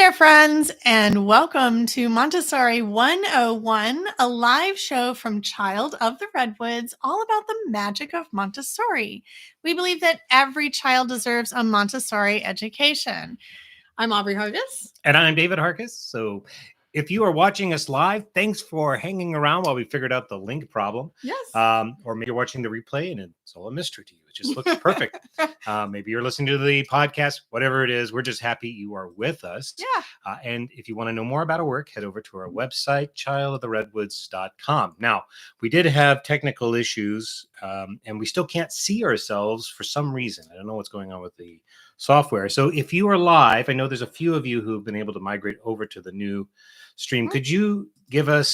there, friends, and welcome to Montessori 101, a live show from Child of the Redwoods, all about the magic of Montessori. We believe that every child deserves a Montessori education. I'm Aubrey Hargis. And I'm David Hargis. So if you are watching us live, thanks for hanging around while we figured out the link problem. Yes. Or maybe you're watching the replay and it's all a mystery to you. It just looks perfect. Maybe you're listening to the podcast, whatever it is. We're just happy you are with us. Yeah. And if you want to know more about our work, head over to our website, childoftheredwoods.com. Now, we did have technical issues and we still can't see ourselves for some reason. I don't know what's going on with the software. So if you are live, I know there's a few of you who've been able to migrate over to the new stream. Could you give us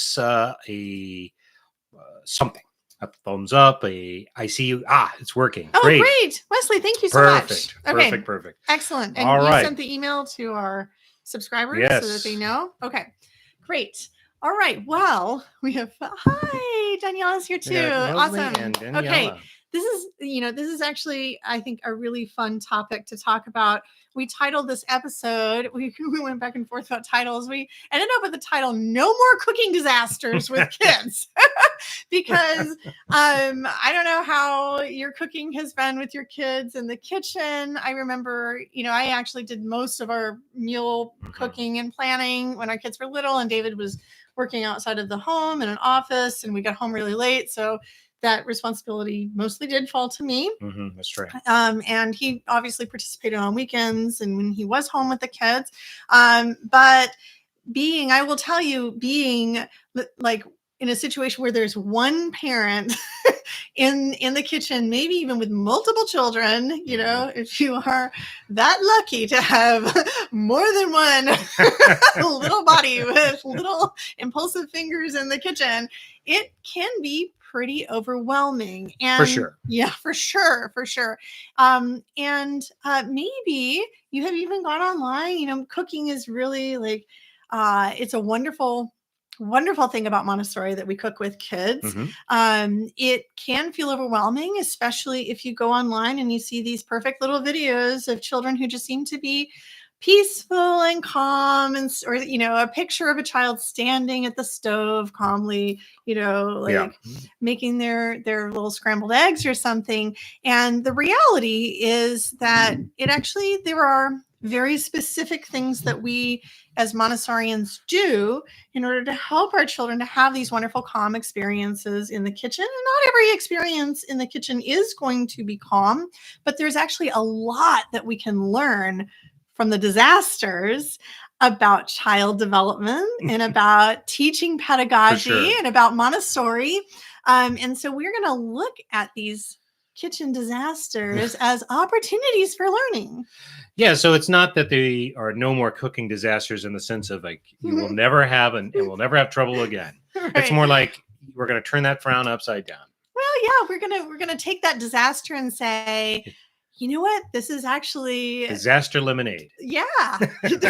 something? A thumbs up, I see you. It's working. Oh, great. Wesley, thank you so much. Perfect. Excellent. And All right. Sent the email to our subscribers Yes. so that they know? Okay, great. All right. Well, we have, hi, Daniela's here too. Awesome. And Daniela. Okay. This is actually, I think, a really fun topic to talk about. We titled this episode, we went back and forth about titles. We ended up with the title, No More Cooking Disasters with Kids. Because I don't know how your cooking has been with your kids in the kitchen. I remember, I actually did most of our meal cooking and planning when our kids were little, and David was working outside of the home in an office, and we got home really late. So that responsibility mostly did fall to me. That's right. And he obviously participated on weekends and when he was home with the kids. But I will tell you, being like in a situation where there's one parent in the kitchen, maybe even with multiple children, if you are that lucky to have more than one little body with little impulsive fingers in the kitchen, it can be pretty overwhelming. And for sure. Yeah, for sure. And maybe you have even gone online. Cooking is really like, it's a wonderful thing about Montessori that we cook with kids. It can feel overwhelming, especially if you go online and you see these perfect little videos of children who just seem to be peaceful and calm, or a picture of a child standing at the stove calmly, making their little scrambled eggs or something. And the reality is that there are very specific things that we as Montessorians do in order to help our children to have these wonderful calm experiences in the kitchen. And not every experience in the kitchen is going to be calm, but there's actually a lot that we can learn from the disasters about child development and about teaching pedagogy and about Montessori. And so we're going to look at these kitchen disasters as opportunities for learning. Yeah, so it's not that they are no more cooking disasters in the sense of like you will never have and will never have trouble again. Right. It's more like we're going to turn that frown upside down. Well, yeah, we're gonna take that disaster and say, you know what? This is actually disaster lemonade. Yeah,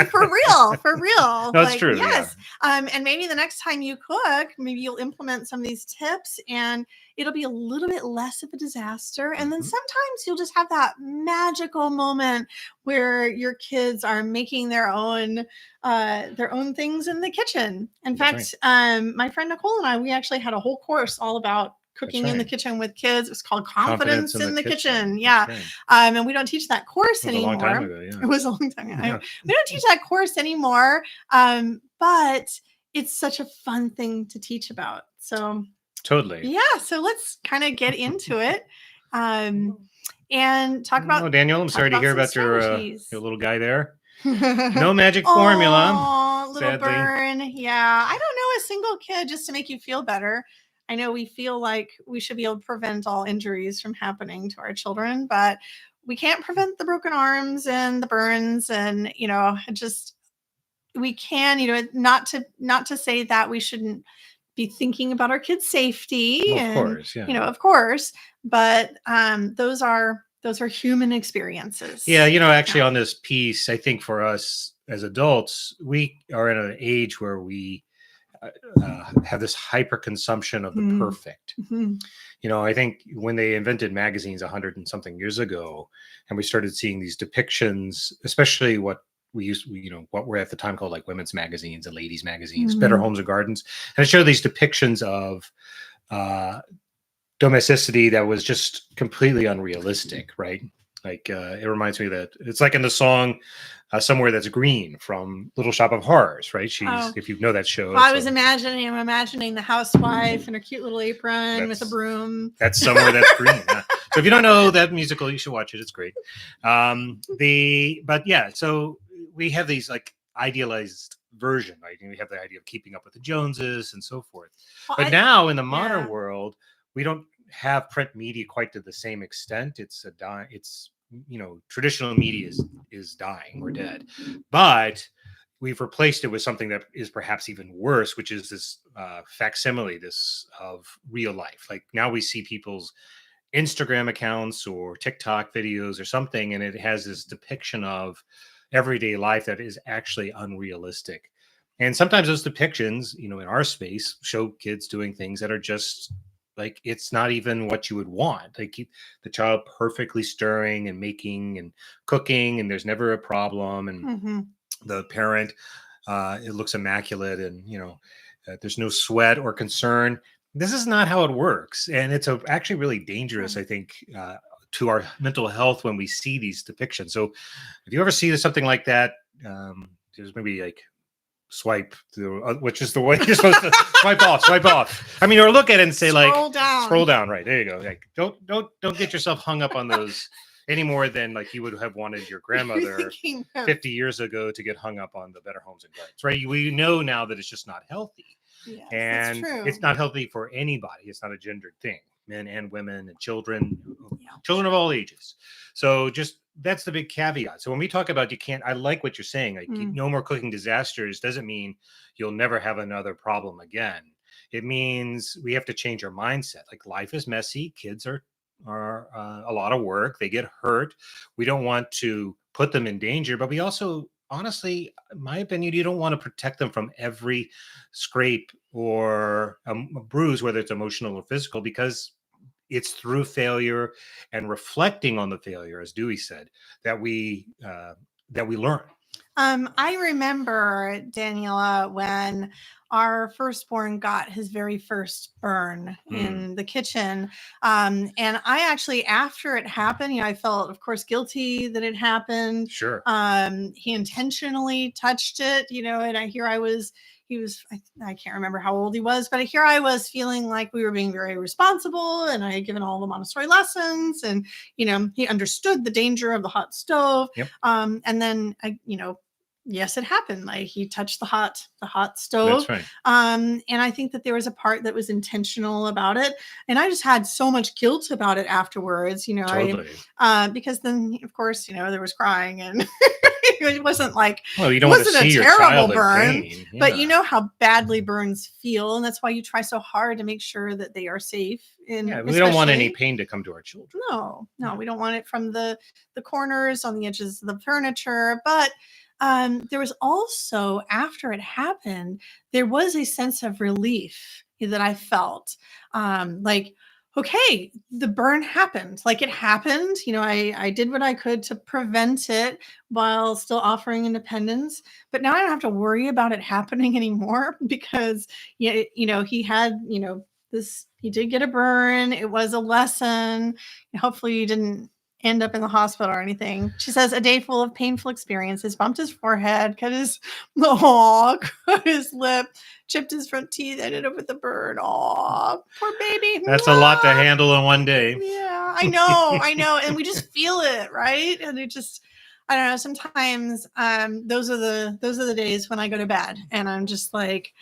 for real. No, it's true. Yes. Yeah. And maybe the next time you cook, maybe you'll implement some of these tips and it'll be a little bit less of a disaster. And then sometimes you'll just have that magical moment where your kids are making their own things in the kitchen. In fact, my friend Nicole and I, we actually had a whole course all about cooking in the kitchen with kids. It was called Confidence in the Kitchen. Yeah. Right. And we don't teach that course anymore. It was a long time ago, yeah. It was a long time ago. Yeah. We don't teach that course anymore. But it's such a fun thing to teach about. So totally. Yeah. So let's kind of get into it. And talk about Daniel, I'm sorry to hear about your little guy there. No magic formula. Oh, little burn. Yeah. I don't know a single kid just to make you feel better. I know we feel like we should be able to prevent all injuries from happening to our children, but we can't prevent the broken arms and the burns. And, we can, not to say that we shouldn't be thinking about our kids' safety. Well, of course, yeah. Of course, but those are human experiences. Yeah. Actually on this piece, I think for us as adults, we are in an age where we have this hyper consumption of the perfect. I think when they invented magazines 100 and something years ago, and we started seeing these depictions, especially what what were at the time called like women's magazines and ladies magazines, Better Homes and Gardens, and it showed these depictions of domesticity that was just completely unrealistic, right? Like it reminds me that it's like in the song "Somewhere That's Green" from Little Shop of Horrors, right? If you know that show. Well, I'm imagining the housewife in her cute little apron with a broom. That's Somewhere That's Green. So if you don't know that musical, you should watch it. It's great. So we have these like idealized version, right? And we have the idea of keeping up with the Joneses and so forth. Well, but now in the modern world, we don't have print media quite to the same extent. It's traditional media is dying or dead, but we've replaced it with something that is perhaps even worse, which is this facsimile, this of real life. Like now we see people's Instagram accounts or TikTok videos or something, and it has this depiction of everyday life that is actually unrealistic. And sometimes those depictions, in our space, show kids doing things that are just like, it's not even what you would want. Like the child perfectly stirring and making and cooking, and there's never a problem. And the parent, it looks immaculate, and there's no sweat or concern. This is not how it works, and it's actually really dangerous, I think, to our mental health when we see these depictions. So, if you ever see something like that, there's maybe like swipe through, which is the way you're supposed to swipe off. I mean, or look at it and say scroll down. Right, there you go. Like, don't get yourself hung up on those any more than like you would have wanted your grandmother 50 years ago to get hung up on the Better Homes and Gardens. Right, we know now that it's just not healthy. Yes, and it's not healthy for anybody. It's not a gendered thing, men and women and children of all ages. So that's the big caveat. So when we talk about I like what you're saying, like no more cooking disasters doesn't mean you'll never have another problem again. It means we have to change our mindset. Like life is messy. Kids are a lot of work. They get hurt. We don't want to put them in danger, but we also, honestly, in my opinion, you don't want to protect them from every scrape or a bruise, whether it's emotional or physical, because it's through failure and reflecting on the failure, as Dewey said, that we learn. I remember, Daniela, when our firstborn got his very first burn in the kitchen. And I actually, after it happened, I felt, of course, guilty that it happened. Sure. He intentionally touched it, and I can't remember how old he was, but here I was feeling like we were being very responsible, and I had given all the Montessori lessons, and, he understood the danger of the hot stove. Yep. And then yes, it happened. Like he touched the hot stove. That's right. And I think that there was a part that was intentional about it. And I just had so much guilt about it afterwards, Totally. Because then, of course, there was crying, and it wasn't like, well, you don't want to see your child burn, in pain. Yeah. but you know how badly burns feel. And that's why you try so hard to make sure that they are safe. We don't want any pain to come to our children. No, we don't want it from the corners, on the edges of the furniture. But there was also, after it happened, there was a sense of relief that I felt. Like, okay, the burn happened. Like it happened. I did what I could to prevent it while still offering independence. But now I don't have to worry about it happening anymore, because, he had, he did get a burn. It was a lesson. Hopefully you didn't end up in the hospital or anything. She says, a day full of painful experiences, bumped his forehead, cut his lip, chipped his front teeth, ended up with a burn. Oh, poor baby. That's a lot to handle in one day. Yeah, I know. And we just feel it, right? And it just, I don't know, sometimes those are the days when I go to bed and I'm just like,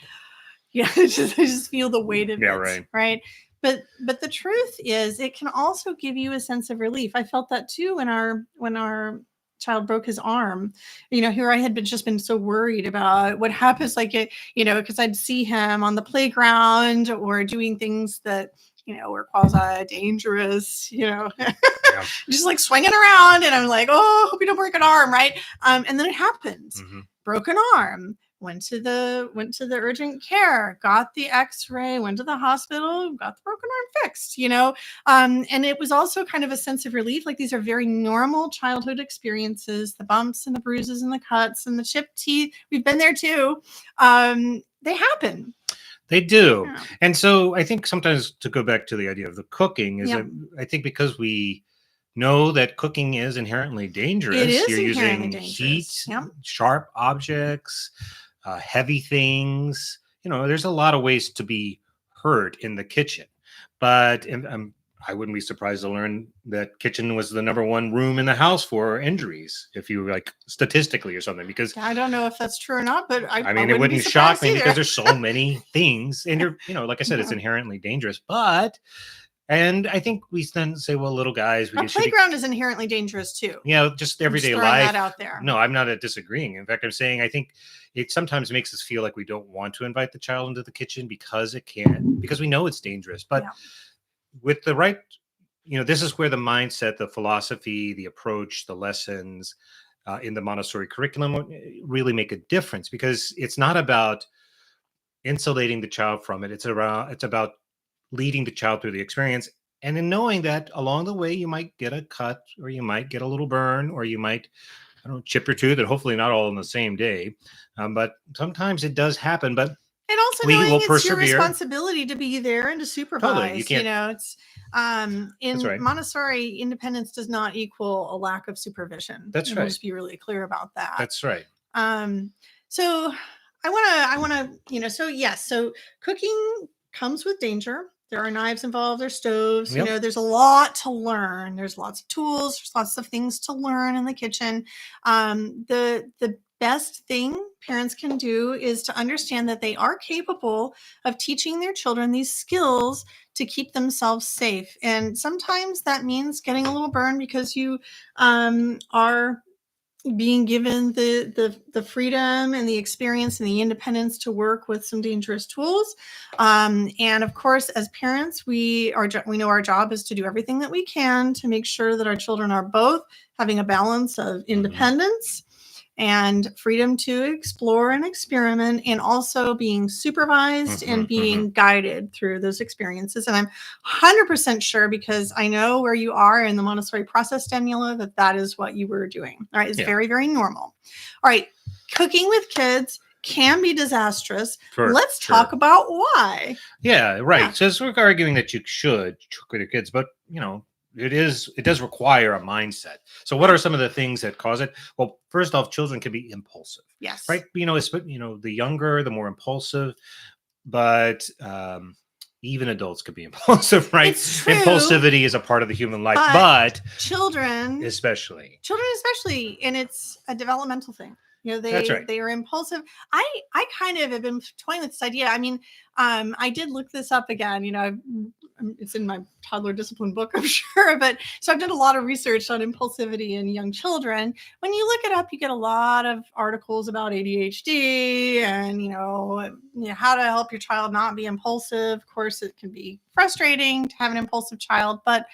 I just feel the weight of it. Right. But the truth is, it can also give you a sense of relief. I felt that too when our child broke his arm. Here I had been so worried about what happens, like it, because I'd see him on the playground or doing things that were quasi dangerous. Just like swinging around, and I'm like, oh, hope you don't break an arm, right? And then it happened. broken arm, went to the urgent care, got the x-ray, went to the hospital, got the broken arm fixed, and it was also kind of a sense of relief. Like, these are very normal childhood experiences, the bumps and the bruises and the cuts and the chipped teeth, we've been there too. They happen. They do. Yeah. And so I think sometimes, to go back to the idea of the cooking, is Yeah. that I think because we know that cooking is inherently dangerous. It is You're inherently using dangerous. heat, Yep. sharp objects, heavy things. There's a lot of ways to be hurt in the kitchen. But I wouldn't be surprised to learn that kitchen was the number one room in the house for injuries, if you like statistically or something. Because I don't know if that's true or not, but I mean, it wouldn't shock me either. because there's so many things, and like I said, it's inherently dangerous. And I think we then say, well, little guys, a playground is inherently dangerous too. Just everyday life. That out there. No, I'm not disagreeing. In fact, I'm saying I think it sometimes makes us feel like we don't want to invite the child into the kitchen because we know it's dangerous. But with the right, this is where the mindset, the philosophy, the approach, the lessons in the Montessori curriculum really make a difference, because it's not about insulating the child from it. It's about leading the child through the experience, and in knowing that along the way you might get a cut, or you might get a little burn, or you might, chip your tooth, and hopefully not all on the same day. But sometimes it does happen. But and also knowing it's your responsibility to be there and to supervise. Totally. You can't, it's in Montessori, independence does not equal a lack of supervision. That's right. Just be really clear about that. That's right. So I want to, so cooking comes with danger. There are knives involved, there's stoves, Yep. There's a lot to learn. There's lots of tools, there's lots of things to learn in the kitchen. The best thing parents can do is to understand that they are capable of teaching their children these skills to keep themselves safe. And sometimes that means getting a little burn because you are being given the freedom and the experience and the independence to work with some dangerous tools. And of course, as parents, we know our job is to do everything that we can to make sure that our children are both having a balance of independence and freedom to explore and experiment, and also being supervised and being guided through those experiences. And I'm 100% sure, because I know where you are in the Montessori process, Daniela, that is what you were doing. All right. It's very, very normal. All right. Cooking with kids can be disastrous. Let's talk about why. Yeah, right. Yeah. So we're arguing that you should cook with your kids, but it does require a mindset. So what are some of the things that cause it? Well, first off, children can be impulsive. Yes. Right. The younger, the more impulsive, but even adults could be impulsive, right? It's true. Impulsivity is a part of the human life, but children especially, and it's a developmental thing. That's right. They are impulsive. I kind of have been toying with this idea. I mean, I did look this up again. It's in my toddler discipline book, I'm sure. But so I've done a lot of research on impulsivity in young children. When you look it up, you get a lot of articles about ADHD and, how to help your child not be impulsive. Of course, it can be frustrating to have an impulsive child, but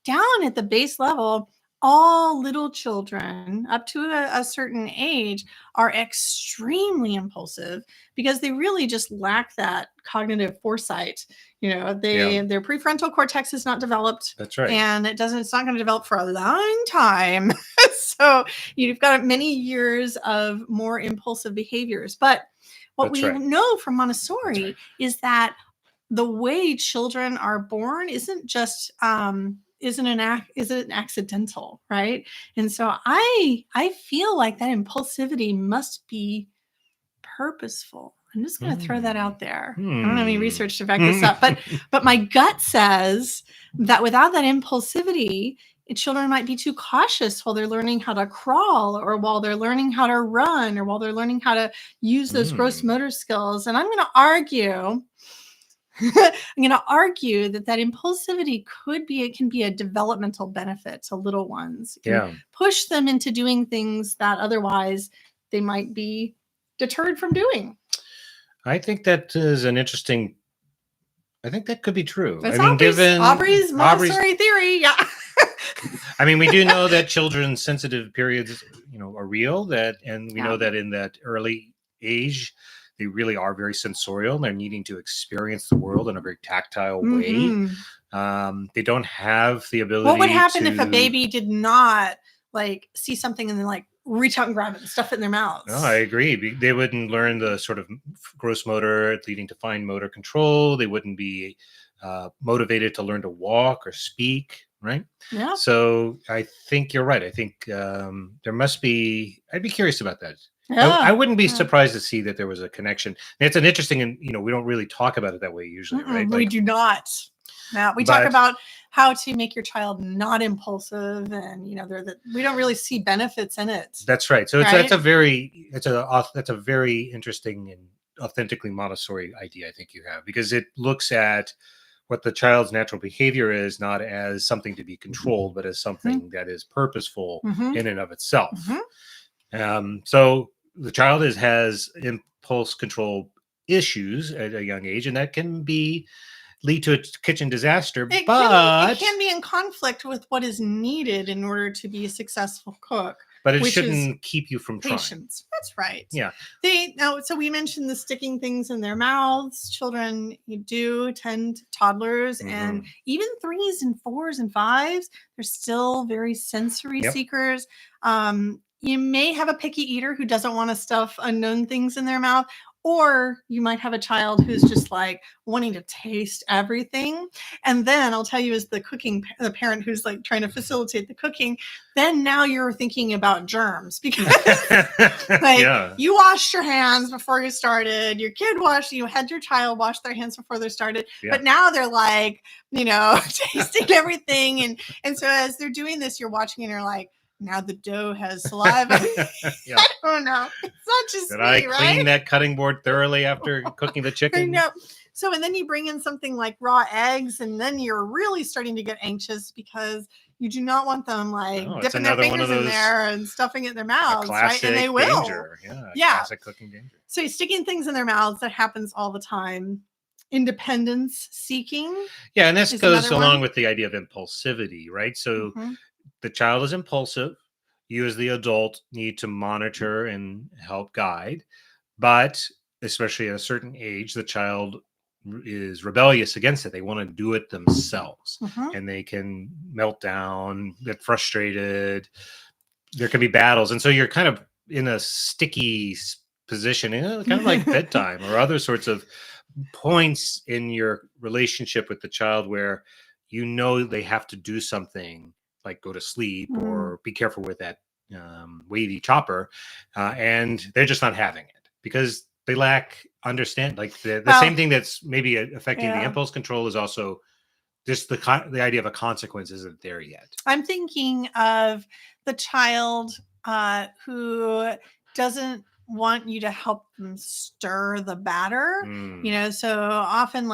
down at the base level, all little children up to a certain age are extremely impulsive because they really just lack that cognitive foresight. Their prefrontal cortex is not developed. That's right. And it's not going to develop for a long time. So you've got many years of more impulsive behaviors. But what we know from Montessori is that the way children are born isn't just isn't accidental, right? And so I feel like that impulsivity must be purposeful. I'm just going to throw that out there. I don't have any research to back this up, but my gut says that without that impulsivity, children might be too cautious while they're learning how to crawl, or while they're learning how to run, or while they're learning how to use those gross motor skills. And I'm going to argue that impulsivity can be a developmental benefit to little ones. Push them into doing things that otherwise they might be deterred from doing. I think that is an interesting. I think that could be true. That's Aubrey's Montessori theory. Yeah. I mean, we do know that children's sensitive periods, are real. And we know that in that early age, they really are very sensorial. They're needing to experience the world in a very tactile way. They don't have the ability. What would happen if a baby did not like see something and then like reach out and grab it and stuff it in their mouths? No, I agree. They wouldn't learn the sort of gross motor leading to fine motor control. They wouldn't be motivated to learn to walk or speak, right? Yeah. So I think you're right. I think there must be. I'd be curious about that. Yeah. I wouldn't be surprised to see that there was a connection. And it's an interesting, and we don't really talk about it that way usually, right? We do not. Now we talk about how to make your child not impulsive, and we don't really see benefits in it. That's right. So that's a very interesting and authentically Montessori idea I think you have, because it looks at what the child's natural behavior is, not as something to be controlled, but as something that is purposeful in and of itself. So the child has impulse control issues at a young age, and that can lead to a kitchen disaster. It can be in conflict with what is needed in order to be a successful cook. But it shouldn't keep you from patience. trying. That's right. Yeah. So we mentioned the sticking things in their mouths. Children toddlers, and even 3s and 4s and 5s, they're still very sensory seekers. You may have a picky eater who doesn't want to stuff unknown things in their mouth. Or you might have a child who's just like wanting to taste everything. And then I'll tell you, as the parent who's like trying to facilitate the cooking, then now you're thinking about germs, because you washed your hands before you started. Your kid had your child wash their hands before they started. Yeah. But now they're like, tasting everything. And so as they're doing this, you're watching and you're like, now the dough has saliva. I don't know. It's not just Did I clean that cutting board thoroughly after cooking the chicken? I know. So, and then you bring in something like raw eggs, and then you're really starting to get anxious, because you do not want them dipping their fingers in there and stuffing it in their mouths, right? And they will. Danger. Yeah. Classic cooking danger. So sticking things in their mouths, that happens all the time. Independence seeking. Yeah, and this goes along with the idea of impulsivity, right? So the child is impulsive. You as the adult need to monitor and help guide. But especially at a certain age, the child is rebellious against it. They want to do it themselves. And they can melt down, get frustrated. There can be battles. And so you're kind of in a sticky position, kind of like bedtime or other sorts of points in your relationship with the child where they have to do something, like go to sleep or be careful with that wavy chopper, and they're just not having it because they lack understand. Like the same thing that's maybe affecting the impulse control is also just the idea of a consequence isn't there yet. I'm thinking of the child who doesn't want you to help them stir the batter. So often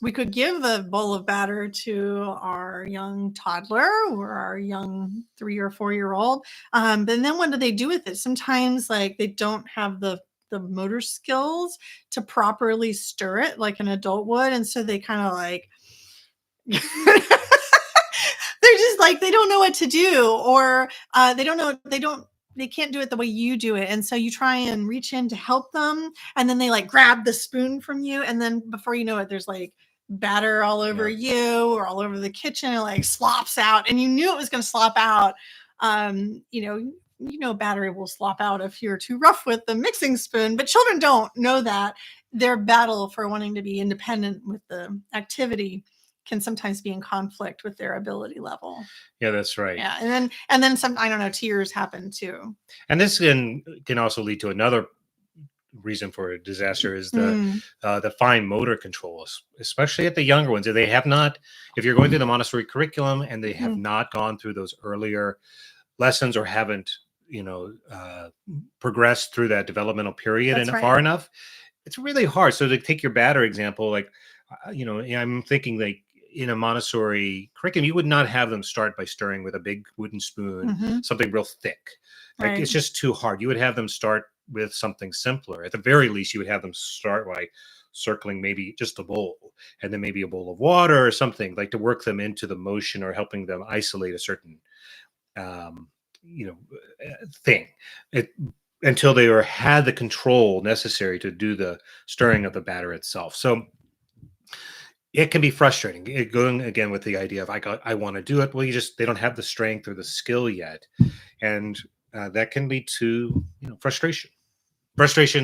we could give the bowl of batter to our young toddler or our young 3 or 4-year-old. But then what do they do with it? Sometimes they don't have the motor skills to properly stir it like an adult would. And so they kind of they're just they don't know what to do, or they can't do it the way you do it. And so you try and reach in to help them. And then they grab the spoon from you. And then before you know it, there's batter all over you or all over the kitchen. It slops out, and you knew it was going to slop out. Batter will slop out if you're too rough with the mixing spoon, but children don't know that. Their battle for wanting to be independent with the activity can sometimes be in conflict with their ability level. Yeah, that's right. Yeah. And then some, I don't know, tears happen too. And this can also lead to another reason for a disaster is the fine motor controls, especially at the younger ones. If they have not, if you're going through the Montessori curriculum and they have not gone through those earlier lessons or haven't, progressed through that developmental period far enough, it's really hard. So to take your batter example, I'm thinking in a Montessori curriculum, you would not have them start by stirring with a big wooden spoon, something real thick. It's just too hard. You would have them start with something simpler. At the very least, you would have them start by circling maybe just a bowl, and then maybe a bowl of water or something, like to work them into the motion or helping them isolate a certain um, thing, it, until they had the control necessary to do the stirring of the batter itself. So it can be frustrating, going again with the idea of I want to do it. Well, they don't have the strength or the skill yet, and that can lead to frustration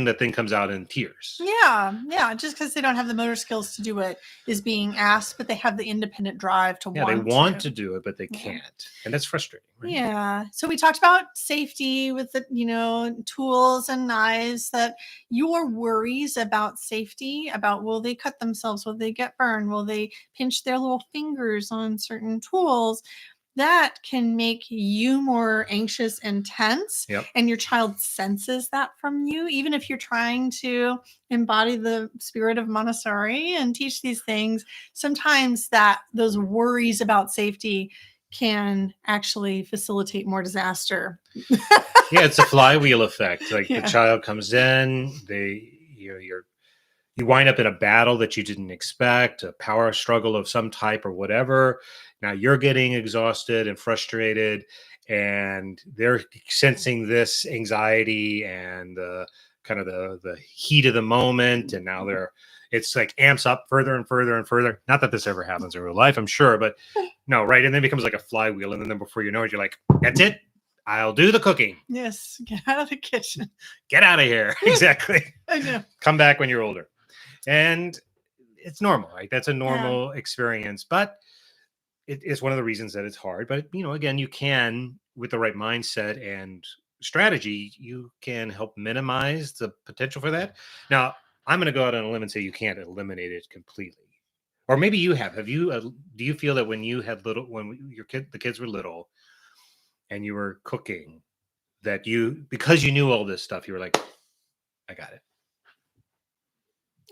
that then comes out in tears. Yeah. Just because they don't have the motor skills to do it is being asked, but they have the independent drive to They want to do it, but they can't, and that's frustrating. Right? Yeah. So we talked about safety with the, tools and knives. That your worries about safety, about will they cut themselves, will they get burned, will they pinch their little fingers on certain tools, that can make you more anxious and tense. Yep. And your child senses that from you, even if you're trying to embody the spirit of Montessori and teach these things. Sometimes those worries about safety can actually facilitate more disaster. Yeah, it's a flywheel effect. Like the child comes in, you wind up in a battle that you didn't expect, a power struggle of some type or whatever. Now you're getting exhausted and frustrated, and they're sensing this anxiety and kind of the heat of the moment. And now it's like amps up further and further and further. Not that this ever happens in real life, I'm sure, but no, right? And then it becomes like a flywheel. And then before you know it, you're like, that's it. I'll do the cooking. Yes. Get out of the kitchen. Get out of here. Exactly. I know. Come back when you're older. And it's normal, right? That's a normal experience, but it is one of the reasons that it's hard. But, again, you can, with the right mindset and strategy, you can help minimize the potential for that. Now, I'm going to go out on a limb and say you can't eliminate it completely. Or maybe you have. Do you feel that when you had the kids were little and you were cooking, that because you knew all this stuff, you were like, I got it?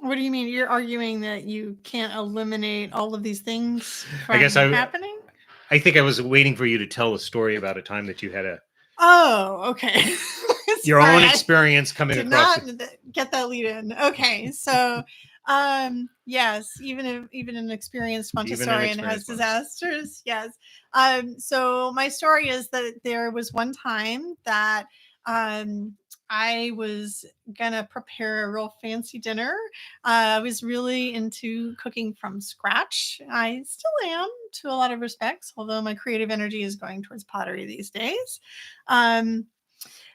What do you mean? You're arguing that you can't eliminate all of these things from happening? I think I was waiting for you to tell a story about a time that you had Oh, okay. Your own experience coming across. Did not get that lead in. Okay, so yes, even an experienced Montessorian has disasters. Yes. So my story is that there was one time that I was gonna prepare a real fancy dinner. I was really into cooking from scratch. I still am, to a lot of respects, although my creative energy is going towards pottery these days.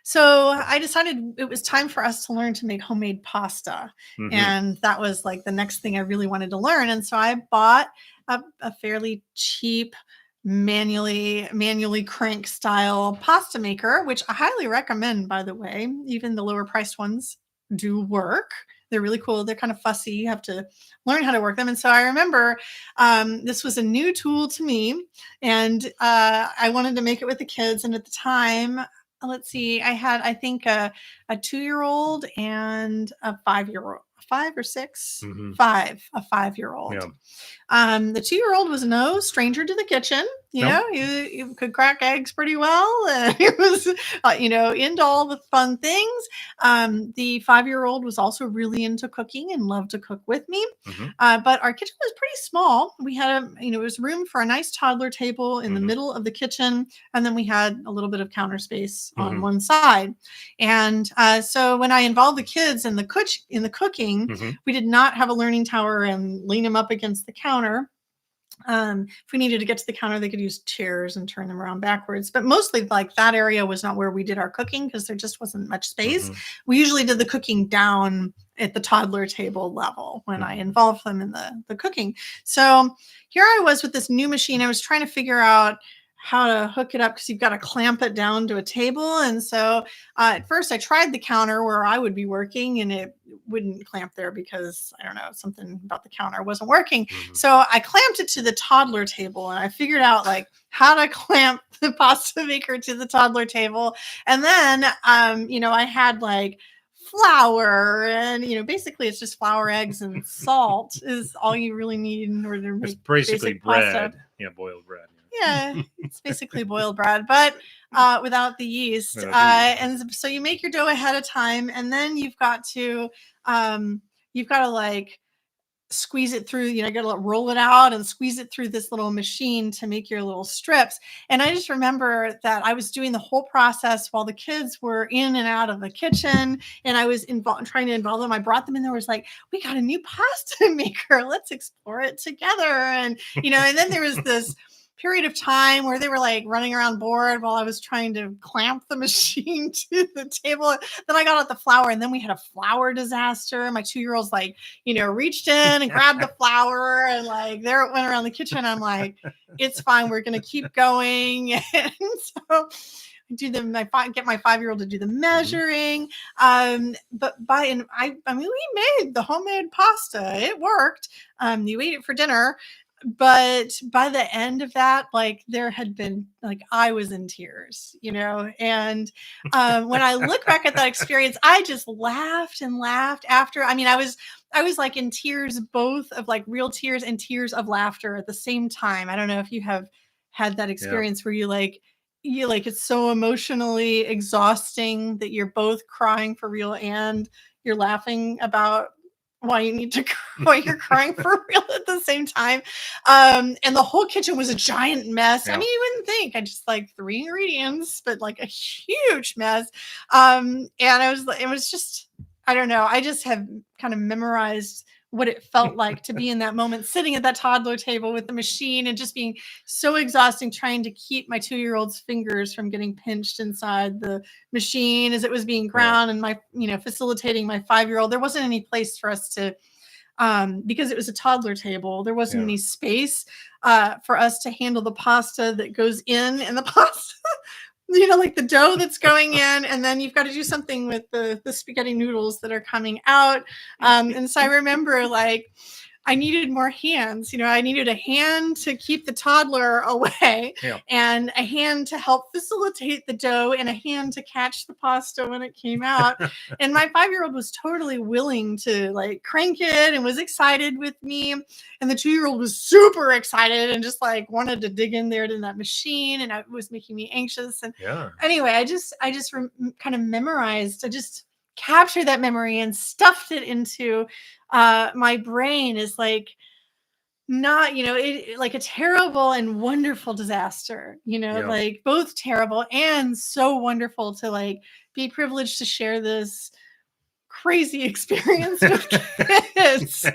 So I decided it was time for us to learn to make homemade pasta. Mm-hmm. And that was like the next thing I really wanted to learn. And so I bought a fairly cheap manually crank style pasta maker, which I highly recommend, by the way. Even the lower priced ones do work. They're really cool. They're kind of fussy. You have to learn how to work them. And so I remember this was a new tool to me, and I wanted to make it with the kids. And at the time, let's see, I had, I think, a 2-year-old and a 5-year-old. 5 or 6, mm-hmm. a 5-year-old. Yeah. The 2-year-old was no stranger to the kitchen. He could crack eggs pretty well. And he was, into all the fun things. The 5-year-old was also really into cooking and loved to cook with me. Mm-hmm. But our kitchen was pretty small. We had it was room for a nice toddler table in mm-hmm. the middle of the kitchen. And then we had a little bit of counter space mm-hmm. on one side. And so when I involved the kids in the cooking, mm-hmm. we did not have a learning tower and lean them up against the counter. If we needed to get to the counter, they could use chairs and turn them around backwards. But mostly, like, that area was not where we did our cooking because there just wasn't much space. Mm-hmm. We usually did the cooking down at the toddler table level when I involved them in the cooking. So here I was with this new machine. I was trying to figure out how to hook it up because you've got to clamp it down to a table. And so at first I tried the counter where I would be working, and it wouldn't clamp there because, I don't know, something about the counter wasn't working. Mm-hmm. So I clamped it to the toddler table, and I figured out how to clamp the pasta maker to the toddler table. And then, I had flour, and basically it's just flour, eggs, and salt is all you really need in order to make basically bread. Pasta. Yeah, boiled bread. Yeah, it's basically boiled bread, but without the yeast. And so you make your dough ahead of time, and then you've got to you've got to like squeeze it through, you got to roll it out and squeeze it through this little machine to make your little strips. And I just remember that I was doing the whole process while the kids were in and out of the kitchen, and I was trying to involve them. I brought them in there, was like, we got a new pasta maker. Let's explore it together. And, and then there was this period of time where they were like running around bored while I was trying to clamp the machine to the table. Then I got out the flour, and then we had a flour disaster. My 2-year-old's like, reached in and grabbed the flour, and like there it went around the kitchen. I'm like, it's fine. We're going to keep going. And so get my 5-year-old to do the measuring. But we made the homemade pasta. It worked. You ate it for dinner. But by the end of that, like there had been like, I was in tears, and when I look back at that experience, I just laughed and laughed after. I mean, I was like in tears, both of like real tears and tears of laughter at the same time. I don't know if you have had that experience where you like it's so emotionally exhausting that you're both crying for real and you're laughing about why you're crying for real at the same time. And the whole kitchen was a giant mess. I mean, you wouldn't think. I just like 3 ingredients, but like a huge mess. And it was just, I don't know. I just have kind of memorized what it felt like to be in that moment, sitting at that toddler table with the machine and just being so exhausting, trying to keep my 2-year-old's fingers from getting pinched inside the machine as it was being ground, and my, facilitating my 5-year-old. There wasn't any place for us to, because it was a toddler table, there wasn't any space for us to handle the pasta that goes in and the pasta, like the dough that's going in, and then you've got to do something with the spaghetti noodles that are coming out. And so I remember like I needed more hands. I needed a hand to keep the toddler away and a hand to help facilitate the dough and a hand to catch the pasta when it came out. And my 5-year-old was totally willing to like crank it and was excited with me. And the 2-year-old was super excited and just like wanted to dig in there to that machine. And it was making me anxious. And anyway, I just kind of memorized, I just captured that memory and stuffed it into my brain is like not, like a terrible and wonderful disaster, like both terrible and so wonderful to like be privileged to share this crazy experience with kids.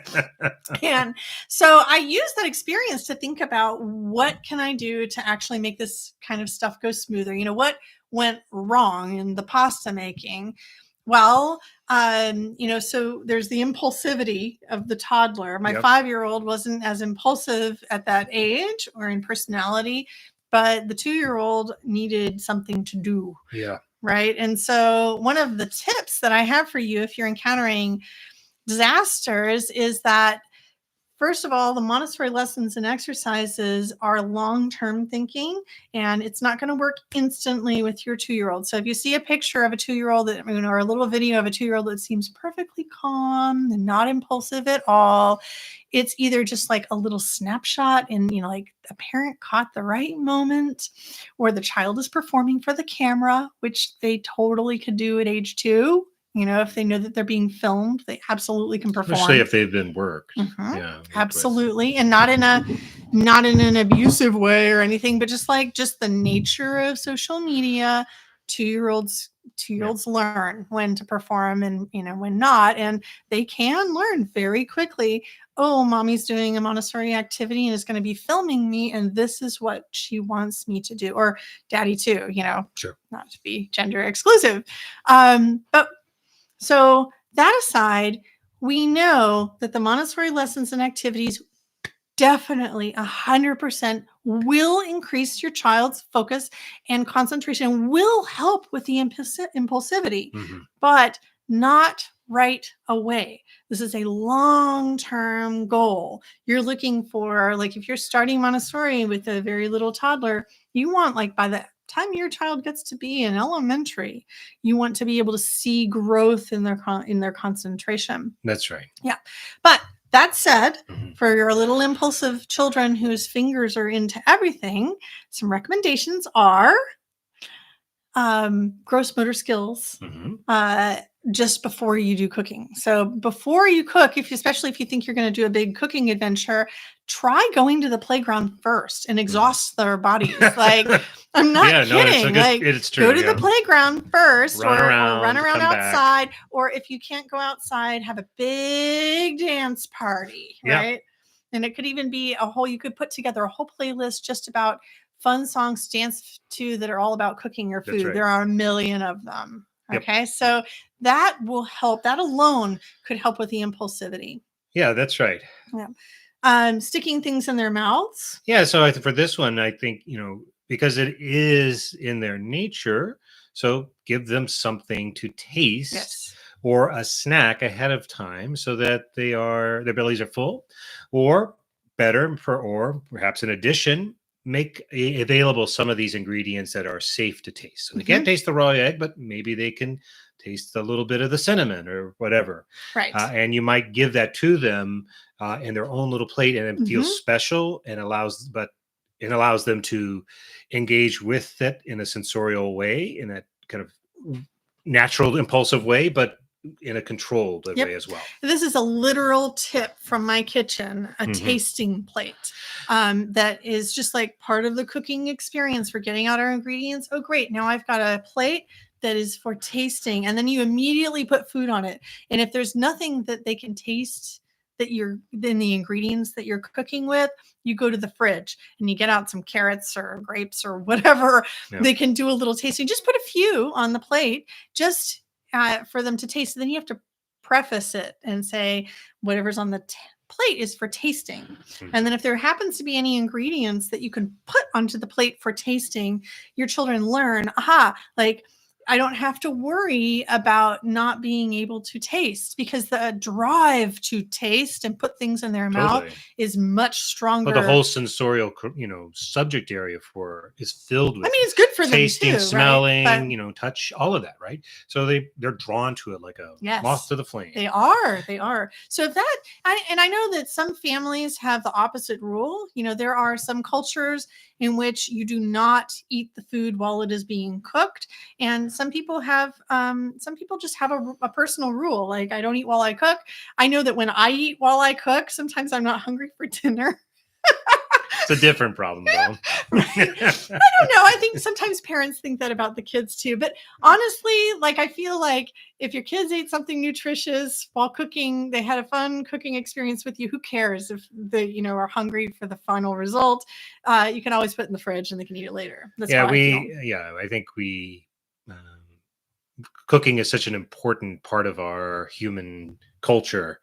And so I use that experience to think about what can I do to actually make this kind of stuff go smoother? What went wrong in the pasta making? Well, so there's the impulsivity of the toddler. My 5-year-old wasn't as impulsive at that age or in personality, but the 2-year-old needed something to do. Yeah. Right. And so one of the tips that I have for you, if you're encountering disasters, is that first of all, the Montessori lessons and exercises are long-term thinking, and it's not going to work instantly with your 2-year-old. So if you see a picture of a 2-year-old or a little video of a 2-year-old that seems perfectly calm and not impulsive at all, it's either just like a little snapshot and, like a parent caught the right moment, or the child is performing for the camera, which they totally could do at age 2. If they know that they're being filmed, they absolutely can perform. Especially if they've been worked. Mm-hmm. Yeah, absolutely. And not in an abusive way or anything, but just the nature of social media. 2-year-olds learn when to perform and, when not. And they can learn very quickly. Oh, mommy's doing a Montessori activity and is going to be filming me, and this is what she wants me to do. Or daddy too, Sure. Not to be gender exclusive. But so that aside, we know that the Montessori lessons and activities definitely 100% will increase your child's focus and concentration, will help with the impulsivity, but not right away. This is a long-term goal. You're looking for, like, if you're starting Montessori with a very little toddler, you want, like, by the time your child gets to be in elementary, you want to be able to see growth in their concentration. That's right. Yeah. But that said, for your little impulsive children whose fingers are into everything, some recommendations are gross motor skills, just before you do cooking. So before you cook, especially if you think you're going to do a big cooking adventure, try going to the playground first and exhaust their bodies. Like, I'm not Yeah, no, kidding. Like, it's go true. to the Yeah. playground first, Run or run around, around come back. outside, or if you can't go outside, have a big dance party, Yeah. right? And it could even be you could put together a whole playlist just about fun songs to dance to that are all about cooking or That's food. right. There are a million of them. Yep. Okay. So that will help. That alone could help with the impulsivity. Yeah, that's right. Yeah. Sticking things in their mouths. Yeah. So for this one, I think, because it is in their nature, so give them something to taste. Yes. Or a snack ahead of time so that their bellies are full, or or perhaps in addition, make available some of these ingredients that are safe to taste. So they can't taste the raw egg, but maybe they can taste a little bit of the cinnamon or whatever. Right. And you might give that to them in their own little plate, and it feels special and allows them to engage with it in a sensorial way, in a kind of natural, impulsive way, but in a controlled way as well. This is a literal tip from my kitchen, a tasting plate that is just like part of the cooking experience for getting out our ingredients. Oh, great. Now I've got a plate that is for tasting. And then you immediately put food on it. And if there's nothing that they can taste that you're in the ingredients that you're cooking with, you go to the fridge and you get out some carrots or grapes or whatever. They can do a little tasting. Just put a few on the plate, just for them to taste. Then you have to preface it and say whatever's on the plate is for tasting. And then if there happens to be any ingredients that you can put onto the plate for tasting, your children learn, like, I don't have to worry about not being able to taste, because the drive to taste and put things in their mouth is much stronger. But the whole sensorial, subject area is filled with. I mean, it's good for tasting, them too, smelling, right? But, touch, all of that, right? So they're drawn to it like a moth to the flame. They are. So if I know that some families have the opposite rule. There are some cultures in which you do not eat the food while it is being cooked, and some people just have a personal rule, like, I don't eat while I cook. I know that when I eat while I cook, sometimes I'm not hungry for dinner. It's a different problem, though. Right? I don't know. I think sometimes parents think that about the kids too. But honestly, like, I feel like if your kids ate something nutritious while cooking, they had a fun cooking experience with you, who cares if they, are hungry for the final result? You can always put it in the fridge and they can eat it later. That's how I feel. I think cooking is such an important part of our human culture,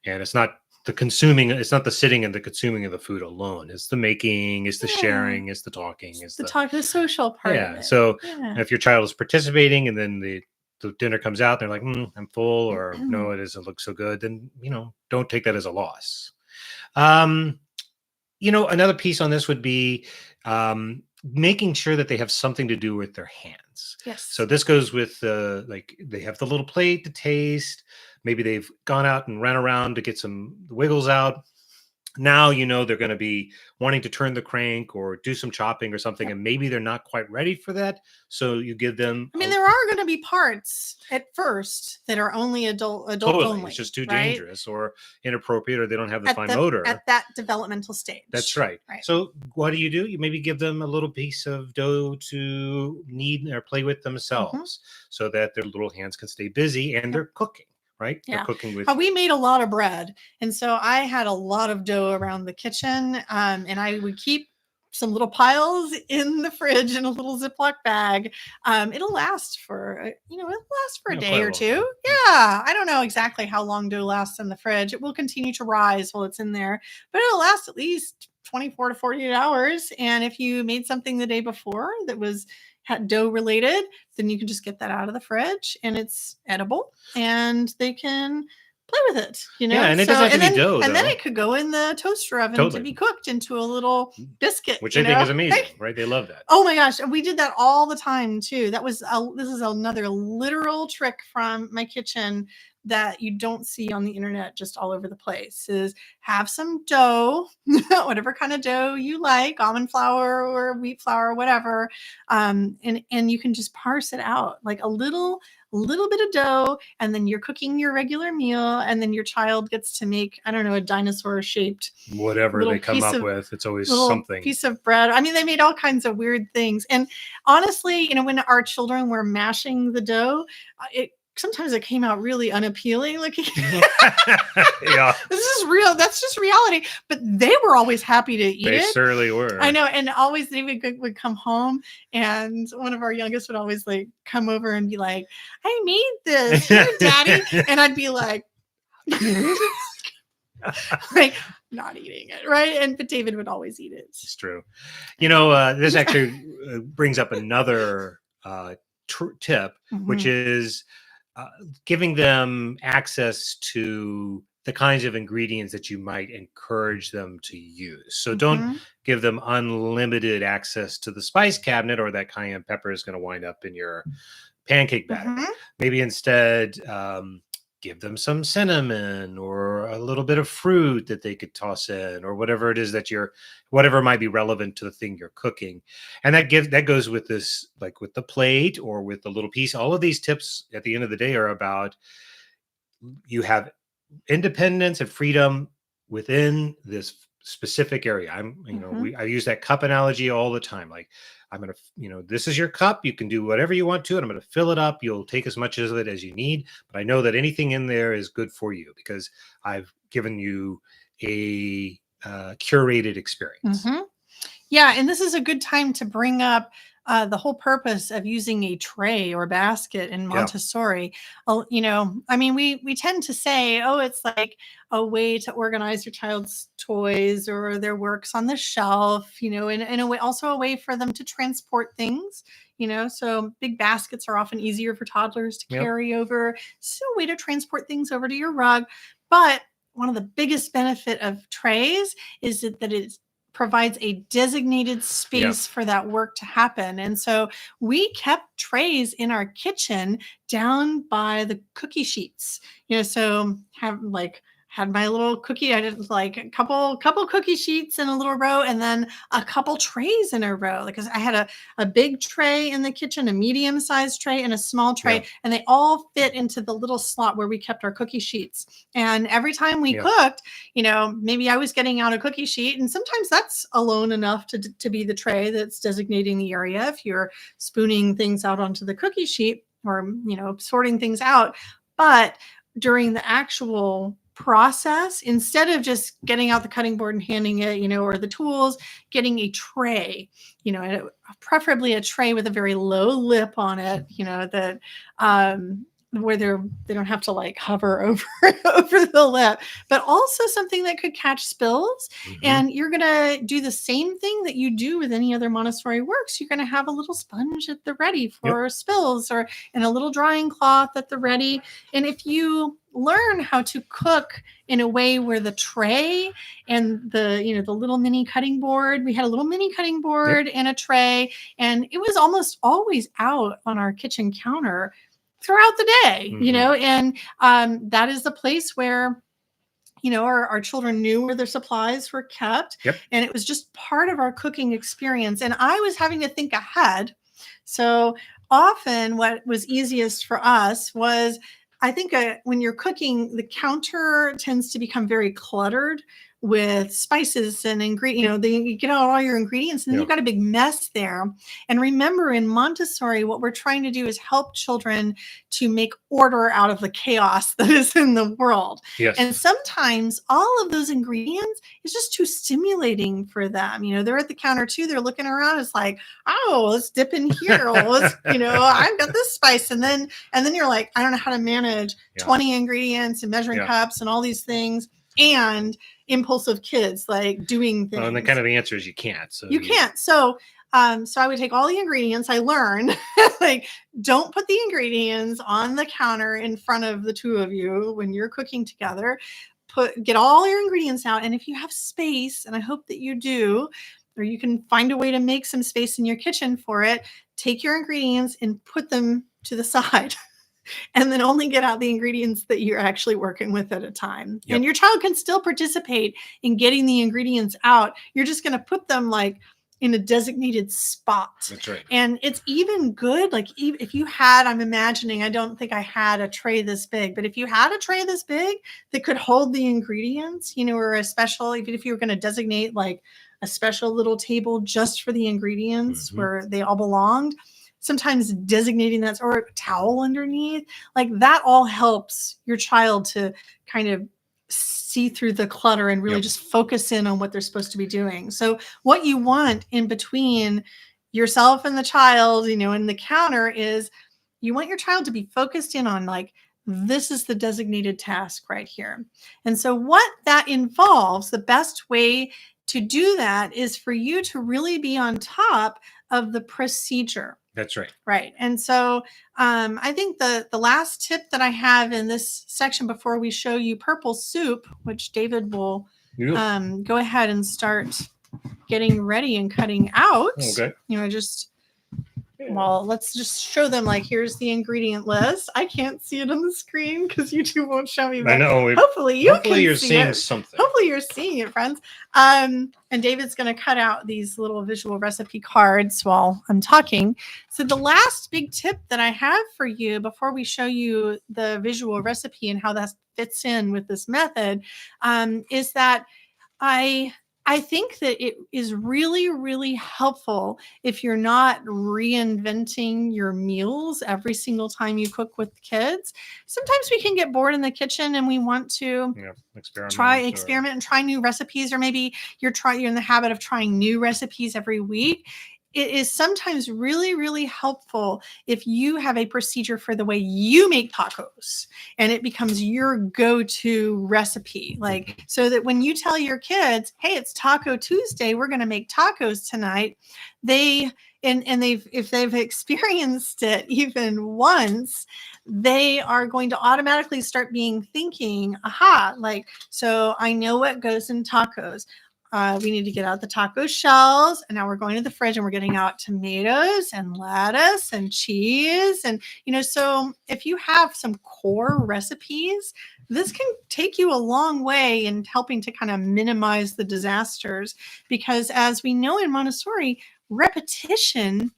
and it's not the sitting and the consuming of the food alone. It's the making, it's the sharing, it's the talking, it's the social part of it. So if your child is participating and then the dinner comes out, they're like, I'm full, or no, it doesn't look so good, then don't take that as a loss. Another piece on this would be making sure that they have something to do with their hands. Yes. So this goes with they have the little plate to taste. Maybe they've gone out and ran around to get some wiggles out. Now, they're going to be wanting to turn the crank or do some chopping or something, and maybe they're not quite ready for that. So you give them. I mean, there are going to be parts at first that are only adult only. It's just too dangerous or inappropriate, or they don't have the fine motor at that developmental stage. That's right. So what do? You maybe give them a little piece of dough to knead or play with themselves, so that their little hands can stay busy and they're cooking. Right? Yeah. They're cooking with. We made a lot of bread. And so I had a lot of dough around the kitchen. And I would keep some little piles in the fridge in a little Ziploc bag. It'll last for, a day or two. Yeah. I don't know exactly how long dough lasts in the fridge. It will continue to rise while it's in there, but it'll last at least 24 to 48 hours. And if you made something the day before that had dough related, then you can just get that out of the fridge and it's edible and they can play with it, Yeah, and it doesn't have to be dough. And then it could go in the toaster oven to be cooked into a little biscuit. Which I think is amazing, right? They love that. Oh my gosh. We did that all the time too. This is another literal trick from my kitchen that you don't see on the internet just all over the place, is have some dough, whatever kind of dough you like, almond flour or wheat flour or whatever. And you can just parse it out, like a little a little bit of dough, and then you're cooking your regular meal, and then your child gets to make, I don't know, a dinosaur shaped Whatever they come up with, it's always little something. piece of bread. I mean, they made all kinds of weird things. And honestly, when our children were mashing the dough, sometimes it came out really unappealing. Like, Yeah, this is real. That's just reality. But they were always happy to eat they it. certainly were. I know. And always they would come home, and one of our youngest would always like come over and be like, I made this, here, Daddy. And I'd be like, like, not eating it, right? But David would always eat it. It's true. This actually brings up another tip, which is giving them access to the kinds of ingredients that you might encourage them to use. So don't give them unlimited access to the spice cabinet, or that cayenne pepper is going to wind up in your pancake batter. Maybe instead, give them some cinnamon or a little bit of fruit that they could toss in, or whatever it is that whatever might be relevant to the thing you're cooking. And that goes with this, like with the plate or with the little piece. All of these tips at the end of the day are about, you have independence and freedom within this specific area. I use that cup analogy all the time. Like, I'm going to, this is your cup. You can do whatever you want to it. I'm going to fill it up. You'll take as much of it as you need. But I know that anything in there is good for you because I've given you a curated experience. Yeah. And this is a good time to bring up the whole purpose of using a tray or basket in Montessori. I mean, we tend to say, oh, it's like a way to organize your child's toys or their works on the shelf, in a way, also a way for them to transport things, so big baskets are often easier for toddlers to carry over. So a way to transport things over to your rug. But one of the biggest benefit of trays is that it provides a designated space for that work to happen. And so we kept trays in our kitchen down by the cookie sheets, so had my little cookie. I did like a couple cookie sheets in a little row, and then a couple trays in a row, because I had a big tray in the kitchen, a medium-sized tray, and a small tray, and they all fit into the little slot where we kept our cookie sheets. And every time we cooked, maybe I was getting out a cookie sheet, and sometimes that's alone enough to be the tray that's designating the area if you're spooning things out onto the cookie sheet or, sorting things out. But during the actual process, instead of just getting out the cutting board and handing it, or the tools, getting a tray, preferably a tray with a very low lip on it, that where they don't have to like hover over the lip, but also something that could catch spills. And you're going to do the same thing that you do with any other Montessori works. You're going to have a little sponge at the ready for spills, and a little drying cloth at the ready. And if you learn how to cook in a way where the tray and the little mini cutting board, we had a little mini cutting board and a tray, and it was almost always out on our kitchen counter throughout the day, and that is the place where our children knew where their supplies were kept. And it was just part of our cooking experience. And I was having to think ahead. So often what was easiest for us was, I think when you're cooking, the counter tends to become very cluttered with spices and ingredients. You get out all your ingredients, and then you've got a big mess there. And remember, in Montessori, what we're trying to do is help children to make order out of the chaos that is in the world. And sometimes all of those ingredients is just too stimulating for them. They're at the counter too. They're looking around. It's like, oh, let's dip in here. Let's, I've got this spice. And then you're like, I don't know how to manage 20 ingredients and measuring cups and all these things. And impulsive kids like doing things. And the kind of the answer is you can't. So you can't. So I would take all the ingredients I learned, like, don't put the ingredients on the counter in front of the two of you when you're cooking together. Get all your ingredients out. And if you have space, and I hope that you do, or you can find a way to make some space in your kitchen for it, take your ingredients and put them to the side. And then only get out the ingredients that you're actually working with at a time. And your child can still participate in getting the ingredients out. You're just going to put them like in a designated spot. That's right. And it's even good, like if you had, I'm imagining, I don't think I had a tray this big, but if you had a tray this big that could hold the ingredients, or a special, even if you were going to designate like a special little table just for the ingredients where they all belonged, sometimes designating that, or a towel underneath, like that all helps your child to kind of see through the clutter and really just focus in on what they're supposed to be doing. So what you want in between yourself and the child, and the counter is you want your child to be focused in on like, this is the designated task right here. And so what that involves, the best way to do that is for you to really be on top of the procedure. That's right. Right. And so I think the last tip that I have in this section before we show you purple soup, which David will go ahead and start getting ready and cutting out. Okay. Well, let's just show them, like, here's the ingredient list. I can't see it on the screen because YouTube won't show me. I know. Hopefully you're seeing something. Hopefully you're seeing it, friends. And David's going to cut out these little visual recipe cards while I'm talking. So the last big tip that I have for you before we show you the visual recipe and how that fits in with this method is that I think that it is really, really helpful if you're not reinventing your meals every single time you cook with kids. Sometimes we can get bored in the kitchen and we want to experiment and try new recipes, or maybe you're in the habit of trying new recipes every week. It is sometimes really, really helpful if you have a procedure for the way you make tacos and it becomes your go-to recipe. Like, so that when you tell your kids, hey, it's Taco Tuesday, we're going to make tacos tonight, if they've experienced it even once, they are going to automatically start thinking, aha, like, so I know what goes in tacos. We need to get out the taco shells, and now we're going to the fridge and we're getting out tomatoes and lettuce and cheese. And, so if you have some core recipes, this can take you a long way in helping to kind of minimize the disasters, because as we know in Montessori, repetition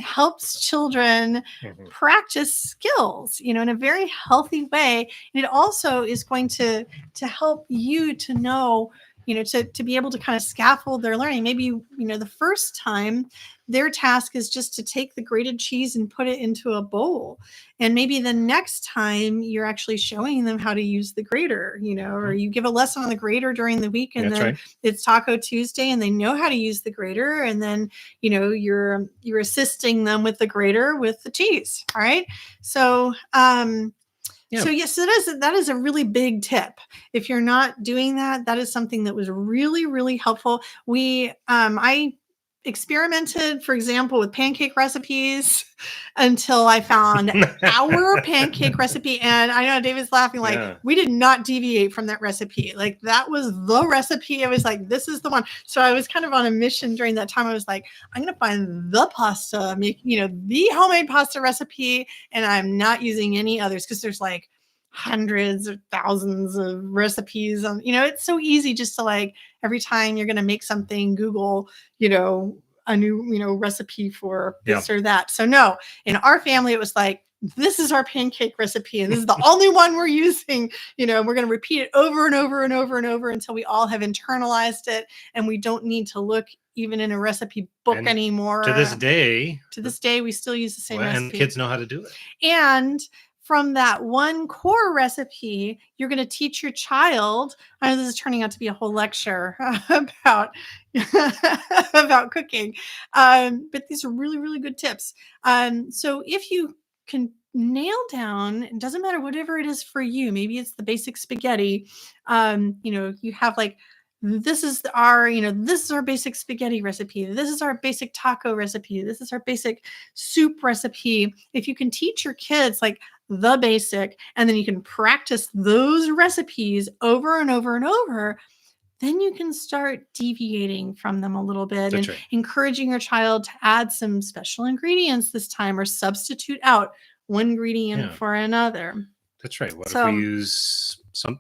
helps children practice skills, in a very healthy way. And it also is going to help you to know, to be able to kind of scaffold their learning. Maybe, the first time their task is just to take the grated cheese and put it into a bowl. And maybe the next time you're actually showing them how to use the grater, or you give a lesson on the grater during the week, and then it's Taco Tuesday and they know how to use the grater. And then, you're assisting them with the grater with the cheese. All right. So, So yes, that is a really big tip. If you're not doing that, that is something that was really, really helpful. I experimented, for example, with pancake recipes until I found our pancake recipe. And I know David's laughing, like, we did not deviate from that recipe. Like, that was the recipe. I was like, this is the one. So I was kind of on a mission during that time. I was like, I'm going to find the pasta, the homemade pasta recipe. And I'm not using any others, because there's like hundreds or thousands of recipes on, it's so easy just to, like, every time you're going to make something, Google, a new, recipe for this or that. So no, in our family, it was like, this is our pancake recipe, and this is the only one we're using, we're going to repeat it over and over and over and over until we all have internalized it. And we don't need to look even in a recipe book anymore. To this day, we still use the same recipe. And kids know how to do it. And from that one core recipe, you're going to teach your child. I know this is turning out to be a whole lecture about cooking, but these are really, really good tips. So if you can nail down, it doesn't matter whatever it is for you. Maybe it's the basic spaghetti. You have like, this is our basic spaghetti recipe. This is our basic taco recipe. This is our basic soup recipe. If you can teach your kids like the basic, and then you can practice those recipes over and over and over, then you can start deviating from them a little bit. That's and encouraging your child to add some special ingredients this time, or substitute out one ingredient for another. That's right. What if we use some,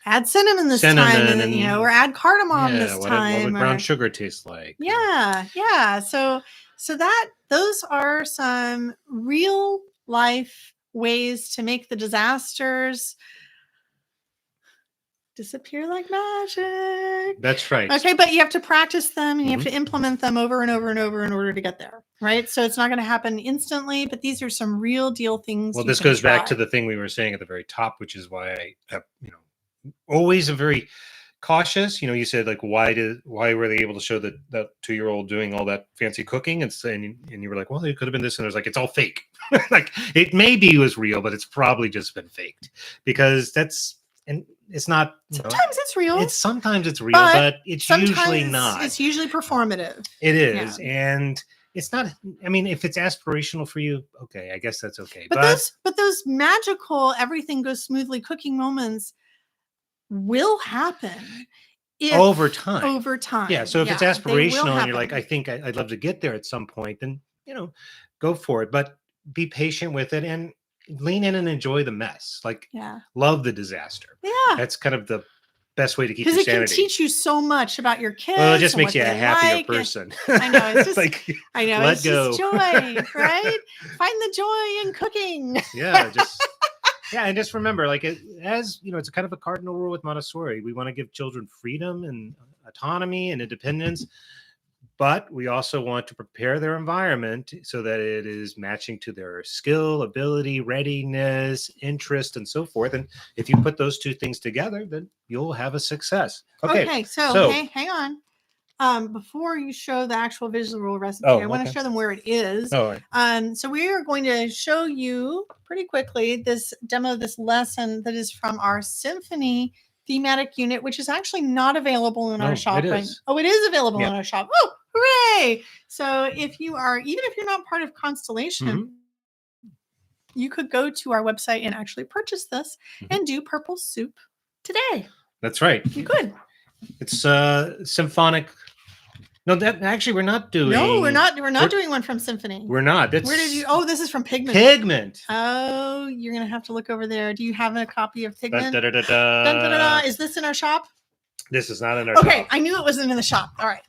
add cinnamon this time, Cinnamon and you know, and or add cardamom yeah, this what time, would brown or sugar taste like? yeah. So that those are some real life ways to make the disasters disappear like magic. That's right. Okay, but you have to practice them and you have Mhm. to implement them over and over and over in order to get there, right? So it's not going to happen instantly, but these are some real deal things Well, you this can goes back to try. the thing we were saying at the very top, which is why I have, always a very cautious. You said like, why were they able to show that 2-year-old doing all that fancy cooking and you were like, well, it could have been this, and it was like, it's all fake. Like it maybe was real, but it's probably just been faked because and it's not. Sometimes it's real, Sometimes it's real, but but it's usually sometimes not. it's usually performative. It Yeah. is, and it's not. I mean, if it's aspirational for you, okay, I guess that's okay. But those magical everything goes smoothly cooking moments will happen if over time. over time. Yeah. So if it's they will aspirational and you're like, happen. I think I'd love to get there at some point, then go for it. But be patient with it and lean in and enjoy the mess. Like, Yeah. love the disaster. Yeah. That's kind of the best way to keep Because your it can sanity. teach you so much about your kids. Well, it just and makes what you a they happier like. person. I know. It's just like, I know. let It's go. just joy, right? Find the joy in cooking. Yeah. And just remember, like, it's a kind of a cardinal rule with Montessori. We want to give children freedom and autonomy and independence, but we also want to prepare their environment so that it is matching to their skill, ability, readiness, interest, and so forth. And if you put those two things together, then you'll have a success. Okay. So hang on. Before you show the actual visual recipe, I want to show them where it is. All right. So we are going to show you pretty quickly this lesson that is from our Symphony thematic unit, which is actually not available in our shop. It is. Oh, it is available in our shop. Oh, hooray! So even if you're not part of Constellation, you could go to our website and actually purchase this and do purple soup today. That's right. You could. It's symphonic. No, that actually we're not doing. No, we're not doing one from Symphony. We're not. Where did you? Oh, this is from Pigment. Pigment. Oh, you're gonna have to look over there. Do you have a copy of Pigment? Dun, dun, dun, dun, dun. Is this in our shop? This is not in our shop. Okay, I knew it wasn't in the shop. All right.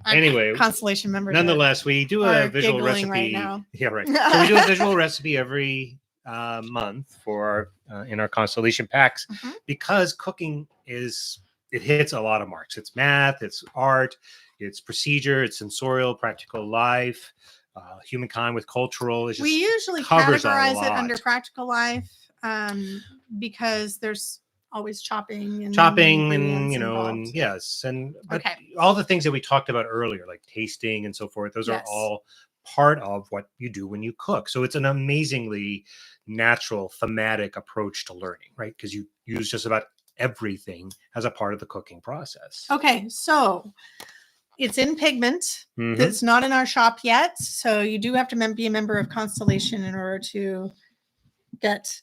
Anyway, Constellation members. Nonetheless, we do a visual recipe right now. Yeah, right. So we do a visual recipe every month for in our Constellation packs because cooking it hits a lot of marks. It's math, it's art, it's procedure, it's sensorial, practical life, humankind with cultural. We usually categorize it under practical life because there's always chopping and yes, but all the things that we talked about earlier, like tasting and so forth, those are all part of what you do when you cook. So it's an amazingly natural thematic approach to learning, right? Because you use just about everything as a part of the cooking process. Okay, so it's in Pigment. It's not in our shop yet, so you do have to be a member of Constellation in order to get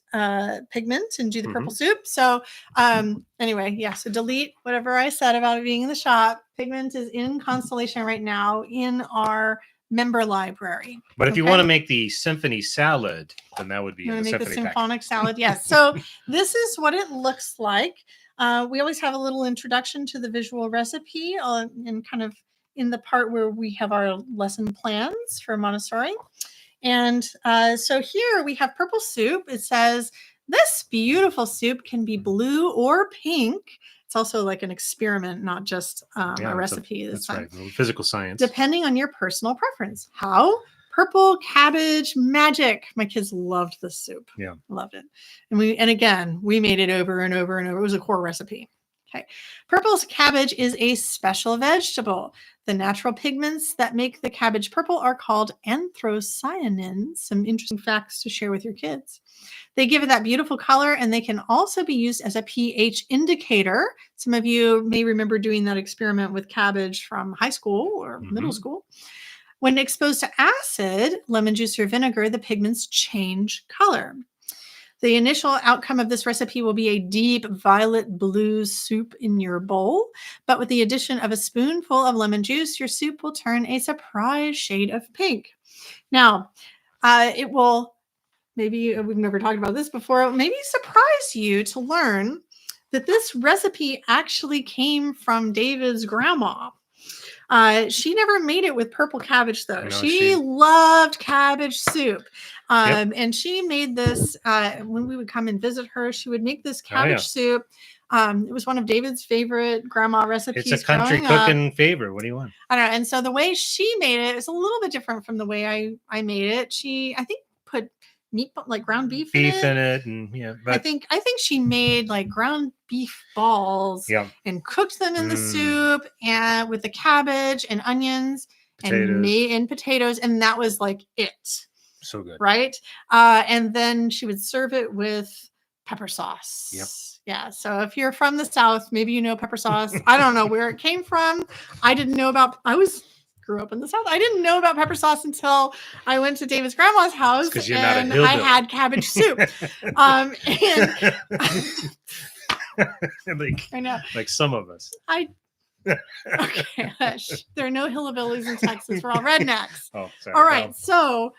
Pigment and do the purple soup. So anyway, so delete whatever I said about it being in the shop. Pigment is in Constellation right now in our member library. But if you want to make the symphony salad, then that would be in the Symphony symphonic salad. Yes. So this is what it looks like. We always have a little introduction to the visual recipe and kind of in the part where we have our lesson plans for Montessori. And so here we have purple soup. It says this beautiful soup can be blue or pink. It's also like an experiment, not just a recipe. That's right. Physical science. Depending on your personal preference. How? Purple cabbage magic. My kids loved this soup. Yeah. Loved it. And again, we made it over and over and over. It was a core recipe. Okay. Purple cabbage is a special vegetable. The natural pigments that make the cabbage purple are called anthocyanins. Some interesting facts to share with your kids. They give it that beautiful color, and they can also be used as a pH indicator. Some of you may remember doing that experiment with cabbage from high school or middle school. When exposed to acid, lemon juice or vinegar, the pigments change color. The initial outcome of this recipe will be a deep violet blue soup in your bowl, but with the addition of a spoonful of lemon juice, your soup will turn a surprise shade of pink. Now, it will, maybe we've never talked about this before, maybe surprise you to learn that this recipe actually came from David's grandma. She never made it with purple cabbage, though. No, She loved cabbage soup. Yep. And she made this when we would come and visit her. She would make this Oh, cabbage yeah. soup. It was one of David's favorite grandma recipes. It's a country growing up. cooking favorite. What do you want? I don't know. And so the way she made it is a little bit different from the way I made it. She, I think, put meat, like ground beef in it. And yeah, I but think she made like ground beef balls yeah, and cooked them in the soup and with the cabbage and onions potatoes. and potatoes, and that was like it. So good. Right? And then she would serve it with pepper sauce. Yep. Yeah. So if you're from the South, maybe you know pepper sauce. I don't know where it came from. I didn't know about. Grew up in the South. I didn't know about pepper sauce until I went to David's grandma's house and I had cabbage soup. And like, I know. Like some of us. Okay. There are no hillbillies in Texas. We're all rednecks. Oh, sorry. All right. So,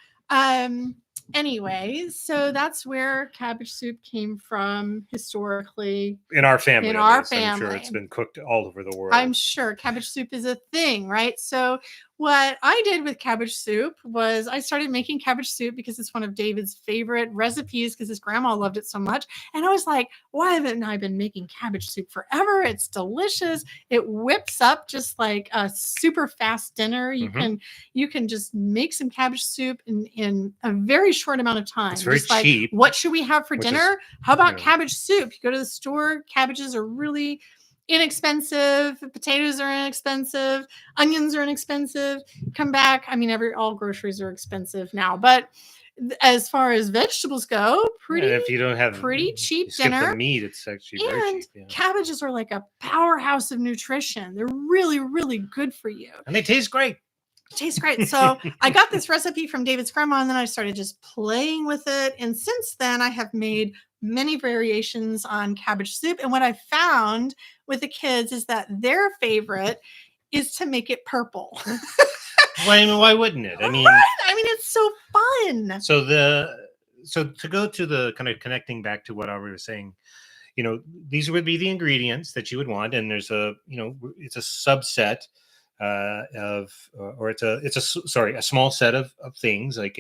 anyway, so that's where cabbage soup came from historically. In our family. I'm sure it's been cooked all over the world. I'm sure cabbage soup is a thing, right? So what I did with cabbage soup was I started making cabbage soup because it's one of David's favorite recipes because his grandma loved it so much. And I was like, why haven't I been making cabbage soup forever? It's delicious. It whips up just like a super fast dinner. You can just make some cabbage soup in a very short amount of time. It's very cheap. Like, what should we have for dinner? How about cabbage soup? You go to the store, cabbages are really inexpensive, potatoes are inexpensive, onions are inexpensive. Come back, I mean, all groceries are expensive now, but as far as vegetables go, if you don't have pretty cheap dinner. The meat, it's actually very cheap. Yeah. Cabbages are like a powerhouse of nutrition. They're really, really good for you, and they taste great. Tastes great. So I got this recipe from David's grandma, and then I started just playing with it. And since then, I have made many variations on cabbage soup. And what I found with the kids is that their favorite is to make it purple. Why wouldn't it? I mean, it's so fun. So to go to the kind of connecting back to what Aubrey was saying, these would be the ingredients that you would want, and there's it's a subset a small set of things, like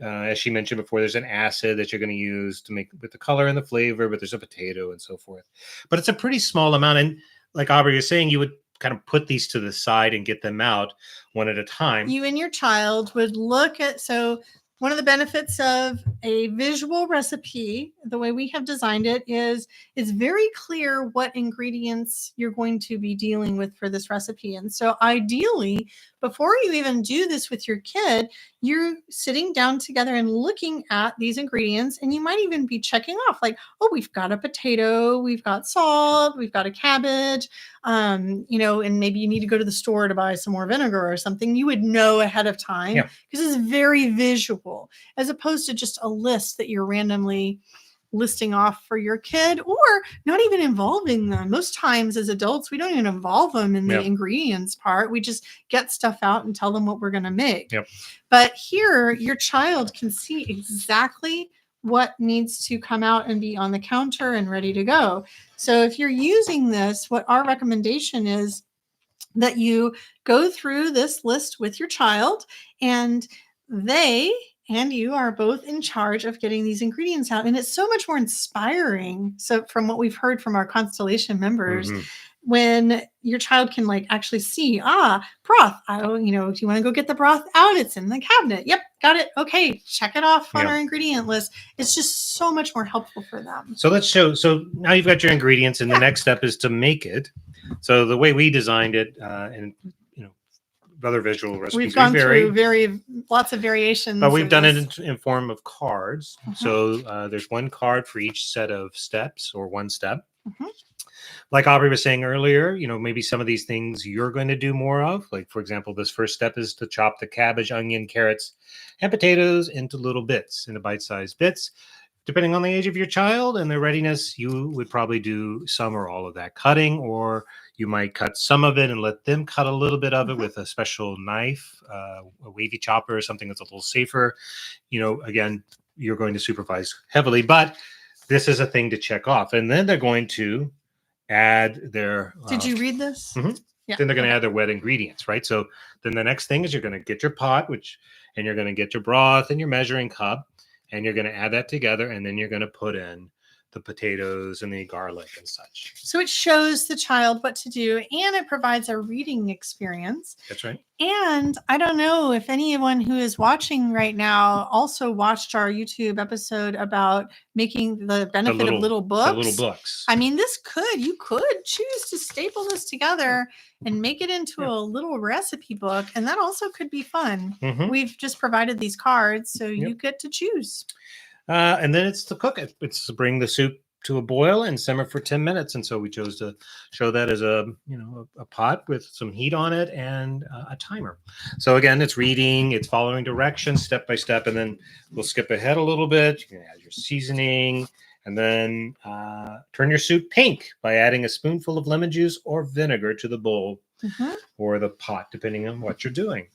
as she mentioned before, there's an acid that you're going to use to make with the color and the flavor, but there's a potato and so forth. But it's a pretty small amount, and like Aubrey was saying, you would kind of put these to the side and get them out one at a time. You and your child would look at, so one of the benefits of a visual recipe, the way we have designed it, is it's very clear what ingredients you're going to be dealing with for this recipe. And so ideally, before you even do this with your kid, you're sitting down together and looking at these ingredients, and you might even be checking off like, oh, we've got a potato, we've got salt, we've got a cabbage, and maybe you need to go to the store to buy some more vinegar or something. You would know ahead of time because it's very visual, as opposed to just a list that you're randomly listing off for your kid, or not even involving them. Most times as adults, we don't even involve them in the ingredients part. We just get stuff out and tell them what we're going to make. But here, your child can see exactly what needs to come out and be on the counter and ready to go. So if you're using this, what our recommendation is that you go through this list with your child, and they and you are both in charge of getting these ingredients out. And it's so much more inspiring. So from what we've heard from our Constellation members, when your child can actually see, broth, do you want to go get the broth out? It's in the cabinet. Yep. Got it. Okay. Check it off on our ingredient list. It's just so much more helpful for them. So let's show. So now you've got your ingredients, and the next step is to make it. So the way we designed it, and other visual recipes, we've gone through lots of variations, but we've done it in form of cards. So there's one card for each set of steps, or one step. Like Aubrey was saying earlier, maybe some of these things you're going to do more of. Like, for example, this first step is to chop the cabbage, onion, carrots, and potatoes into little bits, into bite-sized bits. Depending on the age of your child and their readiness, you would probably do some or all of that cutting, or you might cut some of it and let them cut a little bit of it with a special knife, a wavy chopper, or something that's a little safer. Again, you're going to supervise heavily, but this is a thing to check off. And then they're going to add their Did you read this? Mhm. Yeah. Then they're going to okay. add their wet ingredients, right? So then the next thing is you're going to get your pot, and you're going to get your broth and your measuring cup, and you're going to add that together, and then you're going to put in the potatoes and the garlic and such. So it shows the child what to do, and it provides a reading experience. That's right. And I don't know if anyone who is watching right now also watched our YouTube episode about making the benefit of little books. The little books. I mean, you could choose to staple this together and make it into a little recipe book. And that also could be fun. Mhm. We've just provided these cards, so Yep. you get to choose. And then it's to cook it. It's to bring the soup to a boil and simmer for 10 minutes. And so we chose to show that as a pot with some heat on it and a timer. So again, it's reading, it's following directions step by step. And then we'll skip ahead a little bit. You can add your seasoning, and then turn your soup pink by adding a spoonful of lemon juice or vinegar to the bowl or the pot, depending on what you're doing.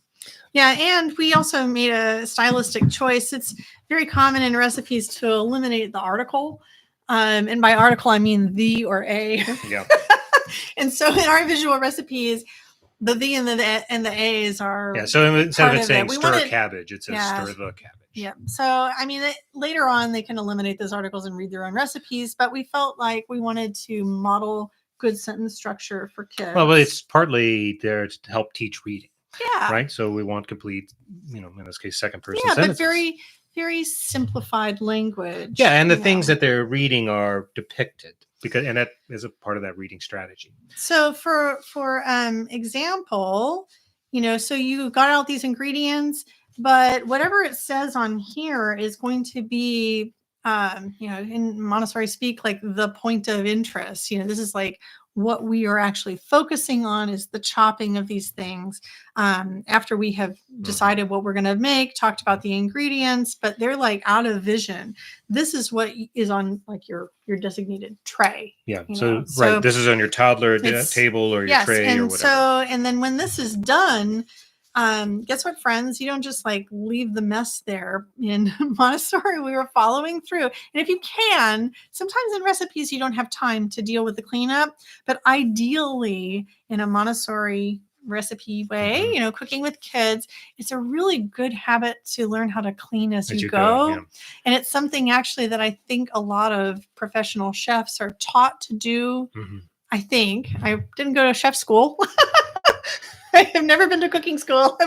Yeah, and we also made a stylistic choice. It's very common in recipes to eliminate the article. And by article, I mean the or a. Yeah. And so in our visual recipes, the the and the a's are. Yeah. So instead of it saying stir wanted, cabbage, it says stir the cabbage. Yeah. So, I mean, later on, they can eliminate those articles and read their own recipes. But we felt like we wanted to model good sentence structure for kids. Well, it's partly there to help teach reading. Yeah. Right. So we want complete, in this case, second person but sentences. very, very simplified language. Yeah. And the things that they're reading are depicted and that is a part of that reading strategy. So for example, so you got out these ingredients, but whatever it says on here is going to be, in Montessori speak, like the point of interest. This is like what we are actually focusing on is the chopping of these things. After we have decided what we're going to make, talked about the ingredients, but they're like out of vision. This is what is on like your designated tray. Yeah. So this is on your toddler table or your tray and or whatever. And then when this is done, guess what, friends? You don't just like leave the mess there. In Montessori, we were following through. And if you can, sometimes in recipes, you don't have time to deal with the cleanup, but ideally in a Montessori recipe way, cooking with kids, it's a really good habit to learn how to clean as you go. Yeah. And it's something actually that I think a lot of professional chefs are taught to do. I think I didn't go to chef school. I have never been to cooking school.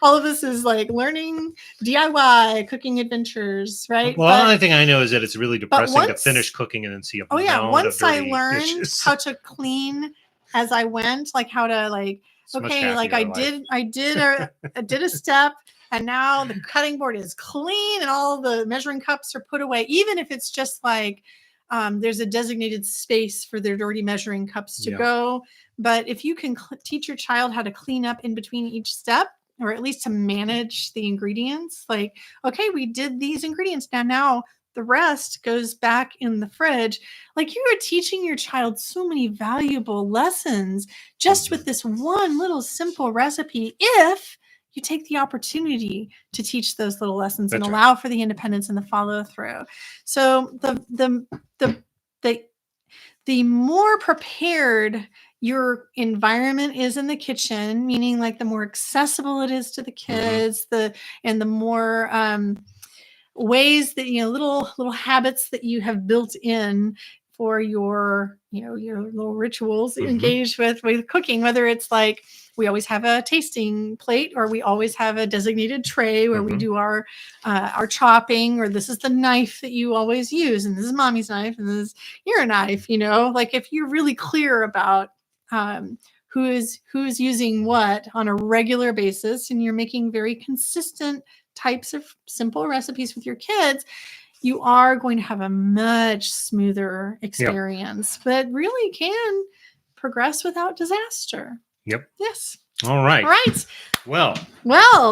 All of this is like learning DIY cooking adventures, right? Well, the only thing I know is that it's really depressing to finish cooking and then see a once I learned dishes. How to clean as I went, like how to I did a step, and now the cutting board is clean and all the measuring cups are put away, even if it's just like there's a designated space for their dirty measuring cups to go. But if you can teach your child how to clean up in between each step, or at least to manage the ingredients, like, okay, we did these ingredients. Now the rest goes back in the fridge. Like, you are teaching your child so many valuable lessons just with this one little simple recipe. If you take the opportunity to teach those little lessons and allow for the independence and the follow through. So the more prepared your environment is in the kitchen, meaning like the more accessible it is to the kids, the more ways that, little habits that you have built in for your little rituals that you engage with cooking, whether it's like we always have a tasting plate, or we always have a designated tray where we do our chopping, or this is the knife that you always use, and this is mommy's knife, and this is your knife. Like if you're really clear about who is using what on a regular basis, and you're making very consistent types of simple recipes with your kids, you are going to have a much smoother experience, but really can progress without disaster. Yep. Yes. All right. All right. Well,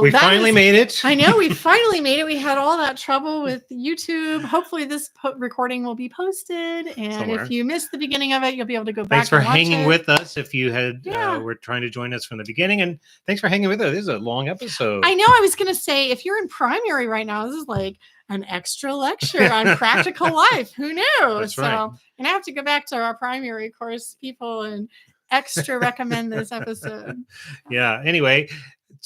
we finally made it. I know we finally made it. We had all that trouble with YouTube. Hopefully this recording will be posted. And somewhere. If you missed the beginning of it, you'll be able to go back. Thanks for and watch hanging it. with us. If you were trying to join us from the beginning, and thanks for hanging with us. This is a long episode. I know. I was going to say, if you're in primary right now, this is like an extra lecture on practical life. Who knew? That's right. So, and I have to go back to our primary course people and extra recommend this episode. Yeah. Anyway,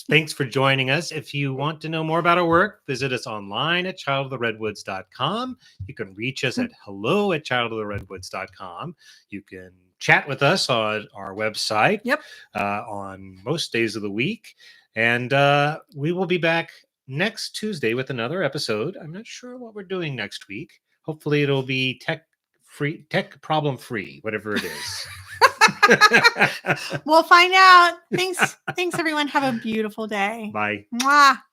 thanks for joining us. If you want to know more about our work, visit us online at childoftheredwoods.com. You can reach us at hello@childoftheredwoods.com. You can chat with us on our website on most days of the week. And we will be back next Tuesday with another episode. I'm not sure what we're doing next week. Hopefully it'll be tech problem free, whatever it is. We'll find out. Thanks everyone. Have a beautiful day. Bye. Mwah.